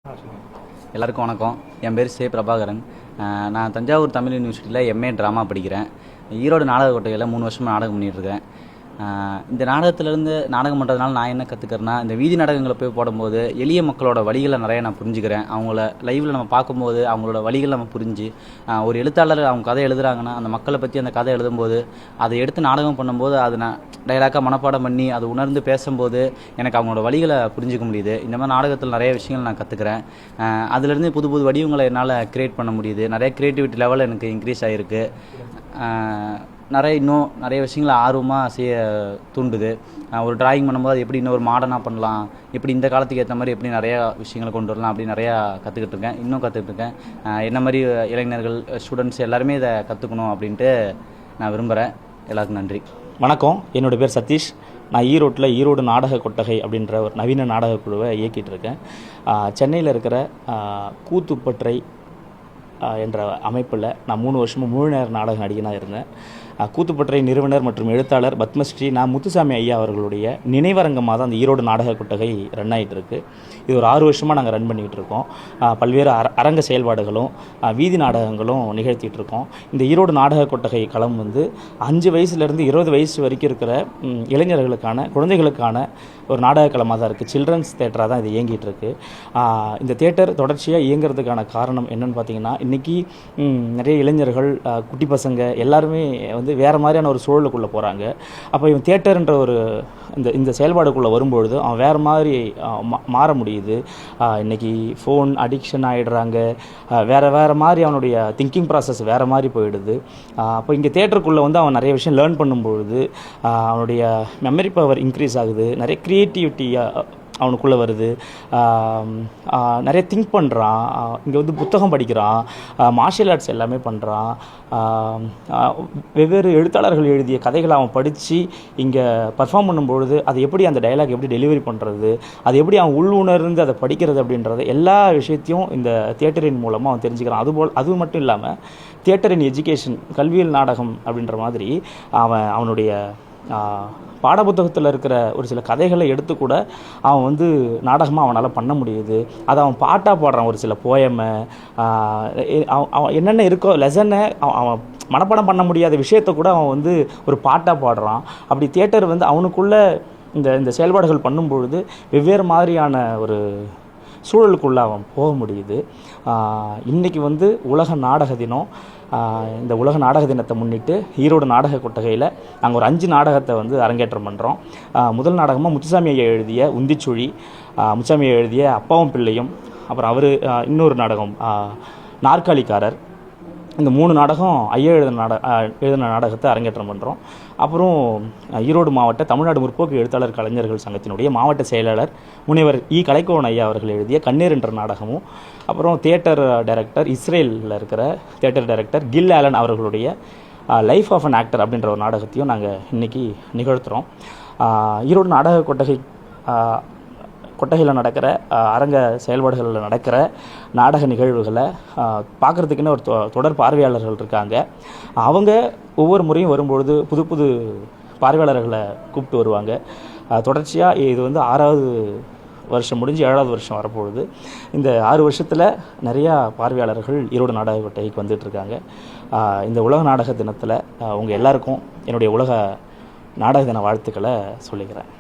எல்லாருக்கும் வணக்கம். என் பேர் சே பிரபாகரன். நான் தஞ்சாவூர் தமிழ் யூனிவர்சிட்டியில் எம்ஏ ட்ராமா படிக்கிறேன். ஈரோடு நாடக கொட்டையில் 3 வருஷமாக நாடகம் பண்ணிகிட்ருக்கேன். இந்த நாடகத்திலேருந்து நாடகம் பண்ணுறதுனால நான் என்ன கற்றுக்கிறேன்னா, இந்த வீதி நாடகங்களை போய் போடும்போது எளிய மக்களோட வழிகளை நிறைய நான் புரிஞ்சுக்கிறேன். அவங்கள லைவில் நம்ம பார்க்கும்போது அவங்களோட வழிகள் நம்ம புரிஞ்சு, ஒரு எழுத்தாளர் அவங்க கதை எழுதுகிறாங்கன்னா அந்த மக்களை பற்றி அந்த கதை எழுதும்போது அதை எடுத்து நாடகம் பண்ணும்போது அது நான் டைலாக்காக மனப்பாடம் பண்ணி அதை உணர்ந்து பேசும்போது எனக்கு அவங்களோட வழிகளை புரிஞ்சிக்க முடியுது. இந்த மாதிரி நாடகத்தில் நிறைய விஷயங்கள் நான் கற்றுக்கிறேன். அதுலேருந்து புது புது வடிவங்களை என்னால் க்ரியேட் பண்ண முடியுது. நிறைய க்ரியேட்டிவிட்டி லெவல் எனக்கு இன்க்ரீஸ் ஆகிருக்கு. இன்னும் நிறைய விஷயங்களை ஆர்வமாக செய்ய தூண்டுது. ஒரு டிராயிங் பண்ணும்போது அது எப்படி இன்னொரு மாடர்னாக பண்ணலாம், எப்படி இந்த காலத்துக்கு ஏற்ற மாதிரி எப்படி நிறையா விஷயங்களை கொண்டு வரலாம் அப்படின்னு நிறையா கற்றுக்கிட்டு இருக்கேன். இன்னும் கற்றுக்கிட்டு இருக்கேன். என்ன மாதிரி இளைஞர்கள், ஸ்டூடெண்ட்ஸ் எல்லாருமே இதை கற்றுக்கணும் அப்படின்ட்டு நான் விரும்புகிறேன். எல்லாருக்கும் நன்றி. வணக்கம். என்னோடய பேர் சதீஷ். நான் ஈரோட்டில் ஈரோடு நாடக கொட்டகை அப்படின்ற ஒரு நவீன நாடக குழுவை இயக்கிட்டு இருக்கேன். சென்னையில் இருக்கிற கூத்துப்பற்றை என்ற அமைப்பில் நான் 3 வருஷமாக முழு நேர நாடக நடிகனாக இருந்தேன். கூத்துப்பற்றை நிறுவனர் மற்றும் எழுத்தாளர் பத்மஸ்ரீ முத்துசாமி ஐயா அவர்களுடைய நினைவரங்கமாக தான் அந்த ஈரோடு நாடக கொட்டகை ரன் ஆகிட்டு இருக்கு. இது ஒரு 6 வருஷமாக நாங்கள் ரன் பண்ணிகிட்டு இருக்கோம். பல்வேறு அரங்க செயல்பாடுகளும் வீதி நாடகங்களும் நிகழ்த்திட்டு இருக்கோம். இந்த ஈரோடு நாடக கொட்டகை களம் 5 வயசுலேருந்து 20 வயசு வரைக்கும் இருக்கிற இளைஞர்களுக்கான, குழந்தைகளுக்கான ஒரு நாடக களமாக தான் இருக்குது. சில்ட்ரன்ஸ் தேட்டராக தான் இது இயங்கிட்டு இருக்கு. இந்த தேட்டர் தொடர்ச்சியாக இயங்குறதுக்கான காரணம் என்னென்னு பார்த்தீங்கன்னா, இன்றைக்கி நிறைய இளைஞர்கள், குட்டி பசங்க எல்லாருமே வேறு மாதிரியான ஒரு சூழலுக்குள்ளே போகிறாங்க. அப்போ இவன் தியேட்டர்ன்ற ஒரு இந்த செயல்பாடுக்குள்ளே வரும்பொழுது அவன் வேறு மாதிரி மாற முடியுது. இன்றைக்கி ஃபோன் அடிக்ஷன் ஆகிடுறாங்க. வேறு மாதிரி அவனுடைய திங்கிங் ப்ராசஸ் வேறு மாதிரி போயிடுது. அப்போ இங்கே தியேட்டருக்குள்ளே அவன் நிறைய விஷயம் லேர்ன் பண்ணும்பொழுது அவனுடைய மெமரி பவர் இன்க்ரீஸ் ஆகுது. நிறைய க்ரியேட்டிவிட்டியாக அவனுக்குள்ளே வருது. நிறைய திங்க் பண்ணுறான். இங்கே புத்தகம் படிக்கிறான். மார்ஷியல் ஆர்ட்ஸ் எல்லாமே பண்ணுறான். வெவ்வேறு எழுத்தாளர்கள் எழுதிய கதைகளை அவன் படித்து இங்கே பர்ஃபார்ம் பண்ணும்பொழுது அது எப்படி அந்த டைலாக் எப்படி டெலிவரி பண்ணுறது, அது எப்படி அவன் உள்உணர்ந்து அதை படிக்கிறது அப்படின்றது எல்லா விஷயத்தையும் இந்த தியேட்டரின் மூலமாக அவன் தெரிஞ்சுக்கிறான். அது மட்டும் இல்லாமல் தியேட்டரின் எஜுகேஷன், கல்வியல் நாடகம் அப்படின்ற மாதிரி அவனுடைய பாடப்புத்தகத்தில் இருக்கிற ஒரு சில கதைகளை எடுத்து கூட அவன் நாடகமாக அவனால் பண்ண முடியுது. அதை அவன் பாட்டாக பாடுறான். ஒரு சில போயமை, அவன் என்னென்ன இருக்கோ லெசனை அவன் மனப்பாடம் பண்ண முடியாத விஷயத்தை கூட அவன் ஒரு பாட்டாக பாடுறான். அப்படி தியேட்டர் அவனுக்குள்ளே இந்த செயல்பாடுகள் பண்ணும்பொழுது வெவ்வேறு மாதிரியான ஒரு சூழலுக்குள்ளே அவன் போக முடியுது. இன்றைக்கி உலக நாடக தினம். இந்த உலக நாடக தினத்தை முன்னிட்டு ஈரோடு நாடக கொட்டகையில் நாங்கள் ஒரு 5 நாடகத்தை அரங்கேற்றம் பண்ணுறோம். முதல் நாடகமாக முத்துசாமி ஐயா எழுதிய உந்திச்சுழி, முத்துசாமி ஐயா எழுதிய அப்பாவும் பிள்ளையும், அப்புறம் இன்னொரு நாடகம் நாற்காலிக்காரர். இந்த 3 நாடகம் ஐயா எழுதின நாடகத்தை அரங்கேற்றம் பண்ணுறோம். அப்புறம் ஈரோடு மாவட்ட தமிழ்நாடு முற்போக்கு எழுத்தாளர் கலைஞர்கள் சங்கத்தினுடைய மாவட்ட செயலாளர் முனைவர் கலைக்கோவன் ஐயா அவர்கள் எழுதிய கண்ணீர் என்ற நாடகமும், அப்புறம் தியேட்டர் டைரக்டர், இஸ்ரேலில் இருக்கிற தியேட்டர் டைரக்டர் கில் ஆலன் அவர்களுடைய லைஃப் ஆஃப் அன் ஆக்டர் அப்படின்ற ஒரு நாடகத்தையும் நாங்கள் இன்றைக்கி நிகழ்த்துகிறோம். ஈரோடு நாடக கொட்டகையில் நடக்கிற அரங்க செயல்பாடுகளில் நடக்கிற நாடக நிகழ்வுகளை பார்க்குறதுக்குன்னு ஒரு தொடர் பார்வையாளர்கள் இருக்காங்க. அவங்க ஒவ்வொரு முறையும் வரும்பொழுது புது புது பார்வையாளர்களை கூப்பிட்டு வருவாங்க. தொடர்ச்சியாக இது 6வது வருஷம் முடிஞ்சு 7வது வருஷம் வரப்போகுது. இந்த 6 வருஷத்தில் நிறையா பார்வையாளர்கள் ஈரோடு நாடக கொட்டகைக்கு வந்துட்டுருக்காங்க. இந்த உலக நாடக தினத்தில் உங்கள் எல்லாருக்கும் என்னுடைய உலக நாடக தின வாழ்த்துக்களை சொல்லிக்கிறேன்.